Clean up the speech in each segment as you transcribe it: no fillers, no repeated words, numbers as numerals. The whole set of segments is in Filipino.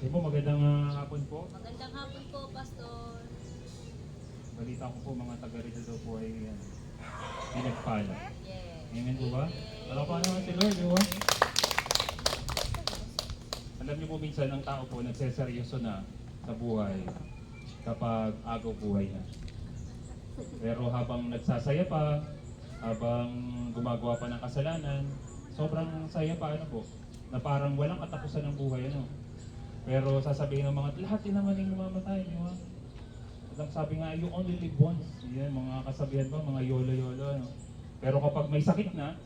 Po, magandang hapon po. Magandang hapon po, Pastor. Balita ko po mga taga-rito daw po ay pinagpala. Yes. Amen po ba? Amen. Alam pa naman si Lord, di ba? Alam niyo po minsan ang tao po nagseseryoso na sa buhay kapag agaw buhay na. Pero habang nagsasaya pa, habang gumagawa pa ng kasalanan, sobrang saya pa ano po, na parang walang katapusan ng buhay ano. Pero sasabihin ng mga lahat din naman yung mamamatay, di ba? At ang sabi nga, you only live once. Yan, mga kasabihan ba, mga yolo-yolo. Ano? Pero kapag may sakit na,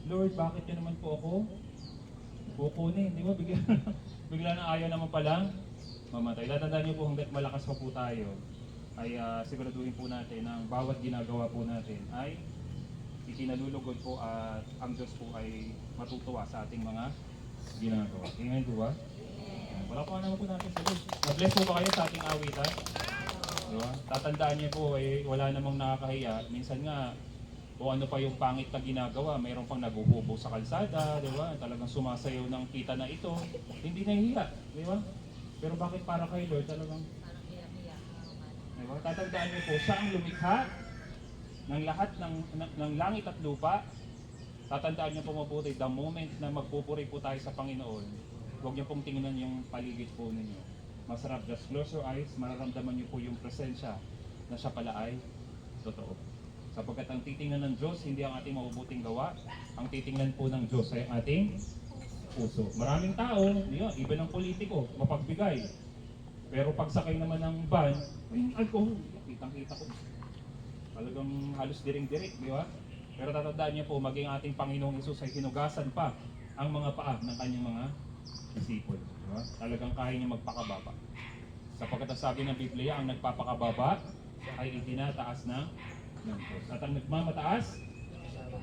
Lord, bakit yun naman po ako? Kukunin, di ba? Bigla na ayaw naman pala mamatay. Tatandaan niyo po hanggat malakas pa po tayo, ay siguraduhin po natin na ang bawat ginagawa po natin ay ikinalulugod po at ang Diyos po ay matutuwa sa ating mga ginagawa. Amen po ba? Wala pa naman po natin sa Lord. Na-bless po ba kayo sa ating awitan? Diba? Tatandaan niyo po, wala namang nakakahiya. Minsan nga, kung ano pa yung pangit na ginagawa, mayroon pang naguhubo sa kalsada, di ba? Talagang sumasayaw ng kita na ito, hindi nahihiya, di ba? Pero bakit para kay Lord talagang, Parang iyak-iyak. di ba? Tatandaan niyo po, siya ang lumikha ng lahat ng langit at lupa. Tatandaan niyo po mabuti, the moment na magpupuri po tayo sa Panginoon, huwag niyo pong tingnan yung paligid po ninyo. Masarap, just close your eyes, mararamdaman niyo po yung presensya na siya pala ay totoo. Sapagkat ang titingnan ng Diyos, hindi ang ating mabubuting gawa, ang titingnan po ng Diyos ay ang ating puso. Maraming tao, yun, iba ng politiko, mapagbigay. Pero pagsakay naman ng van, ay alcohol, kitang-kita ko. Talagang halos diring-dirik, di ba? Pero tatandaan niyo po, maging ating Panginoong Hesus ay hinugasan pa ang mga paa ng kanyang mga disipol. Diba? Talagang kaya niya magpakababa. Sapagkat ang sabi ng Biblia, ang nagpapakababa ay itinataas ng Diyos. At ang nagmamataas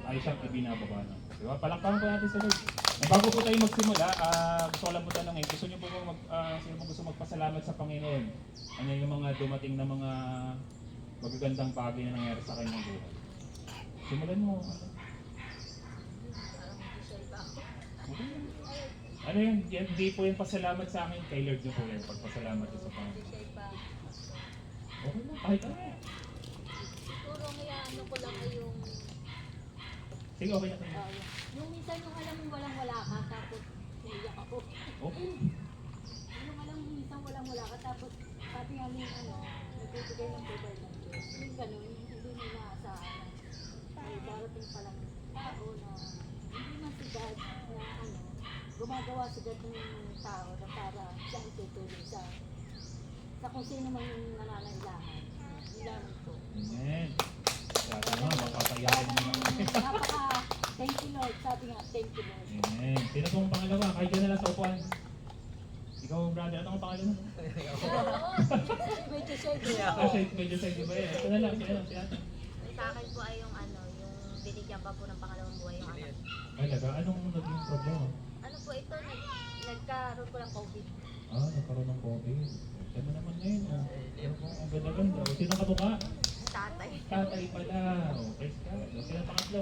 ay siyang ibinababa ng Diyos. Diba? Palakpakan po natin sa Lord. Bago po tayo magsimula, gusto ko lang po tanongin, gusto niyo po sino po gusto magpasalamat sa Panginoon? Ano yung mga dumating na mga magagandang bagay na nangyari sa kanyang buhay? Simulan mo. Parang hindi siya iba ako. Ano yun? Hindi po yung pasalamat sa akin. Kay Lord nyo po yan. Pagpasalamat nyo sa Hindi Panginoon. siya iba. Okay lang. Kahit ano. Siguro kaya ano ko lang ay yung, Sige, okay na. yung minsan yung alam mong walang-wala ka, tapos naiyak ako. Okay. Yung alam mong minsan walang-wala ka, tapos sabi nga yung nagbibigay ng provide ng Diyos. Yung ganun, hindi mo inaasahan na may darating palang tao na hindi man si God na gumagawa si God ng tao na para siya ang tutulong sa kung sino man yung nananailangan. Yung lamang po. Amen. Sana nga, mapapayakin mo naman. Thank you Lord. Sabi nga, thank you Lord. Amen. Sino pong pangalawa? Kahit ka na lang sa upuan. Ikaw, brother, ano ang pangalan mo? Medyo shade. Medyo sa iba eh. Ito na lang, si ate. Sa akin po ay yung yung binigyan pa po ng pangalawang buhay yung anak. Talaga, anong naging problema? Ano po ito, nagkaroon ko ng COVID. Nagkaroon ng COVID. Kaya mo naman ngayon. Pero kung ang ganda-ganda. Sino ka mukha? Tatay. Tatay pala. Okay, sino pangatlo?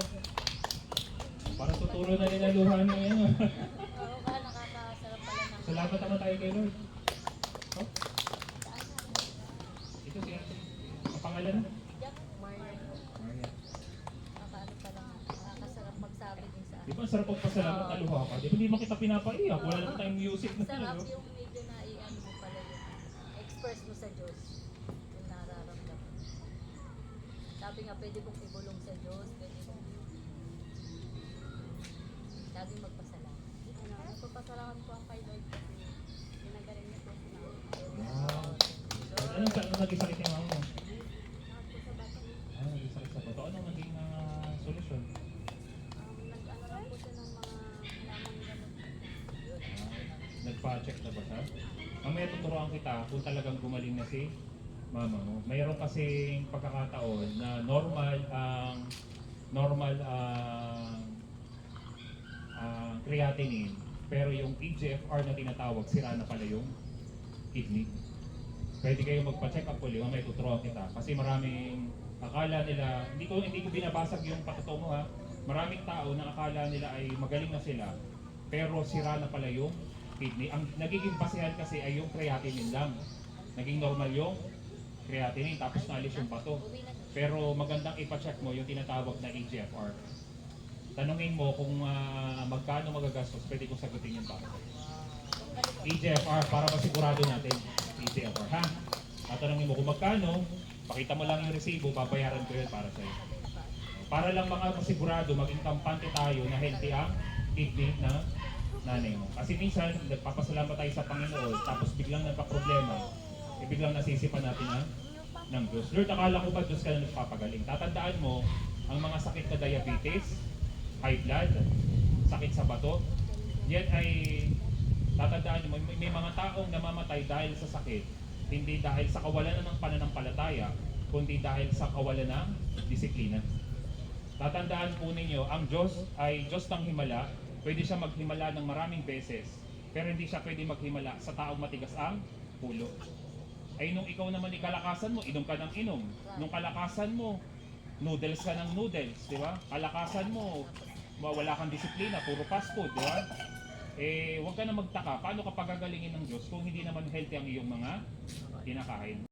Para tuturo na nila luha niyo yan. Oo ka, nakakasarap pala ng... Salamat naman tayo kay Lord. Oh? Ito si ate. Ang pangalan? Jack, Maria. Maria. nakakaano pala, nakakasarap magsabi din sa Di ba ang sarap pagpasalamat na luha ka? Di ba hindi mo kita pinapaiyak? Wala naman tayong music na Sarap no? yung medyo na i-ano mo pala yung express mo sa Diyos. Yung nararamdaman. Sabi nga, pwede kong ibulong sa Diyos, pwede kong laging magpasalamat. Nagpapasalamat po ang kay Lord kasi ginagaling niya po sila. Wow. Anong naging sakit yung mama mo? Lahat po sa bata. Naging sakit sa bato. Anong naging solusyon? Nag-ano lang po siya ng mga lamang gamot. Nagpa-check na ba siya? Mamaya tuturuan kita kung talagang gumaling na si mama mo. Mayroon kasing pagkakataon na normal ang creatinine, pero yung EGFR na tinatawag, sira na pala yung kidney. Pwede kayo magpa-check up ulit, mamaya tuturuan kita. Kasi maraming akala nila, hindi ko binabasag yung patuto mo ha. Maraming tao na akala nila ay magaling na sila, pero sira na pala yung kidney. Ang nagiging basehan kasi ay yung creatinine lang. Naging normal yung creatinine, tapos naalis yung bato. Pero magandang ipacheck mo yung tinatawag na EGFR. Tanungin mo kung magkano magagastos, pwede kong sagutin yung bakit. EGFR, para masigurado natin. EGFR, ha? Tatanungin mo kung magkano, pakita mo lang yung resibo, babayaran ko yun para sa'yo. Para lang masigurado, maging kampante tayo na healthy ang kidney na nanay mo. Kasi minsan, nagpapasalamat tayo sa Panginoon, tapos biglang nagpa-problema, biglang nasisipan natin ng Diyos. Lord, akala ko ba Diyos ka na nagpapagaling? Tatandaan mo, ang mga sakit na diabetes, high blood, sakit sa bato, yan ay, tatandaan mo, may mga taong namamatay dahil sa sakit, hindi dahil sa kawalan ng pananampalataya, kundi dahil sa kawalan ng disiplina. Tatandaan po ninyo, ang Diyos ay Diyos ng himala. Pwede siya maghimala ng maraming beses, pero hindi siya pwede maghimala sa taong matigas ang ulo. Ay nung ikaw naman ikalakasan mo, inom ka ng inom. Nung kalakasan mo, noodles ka ng noodles, di ba? Kalakasan mo, wala kang disiplina, puro fast food, di ba? Huwag ka na magtaka, paano ka pagagalingin ng Diyos kung hindi naman healthy ang iyong mga kinakain?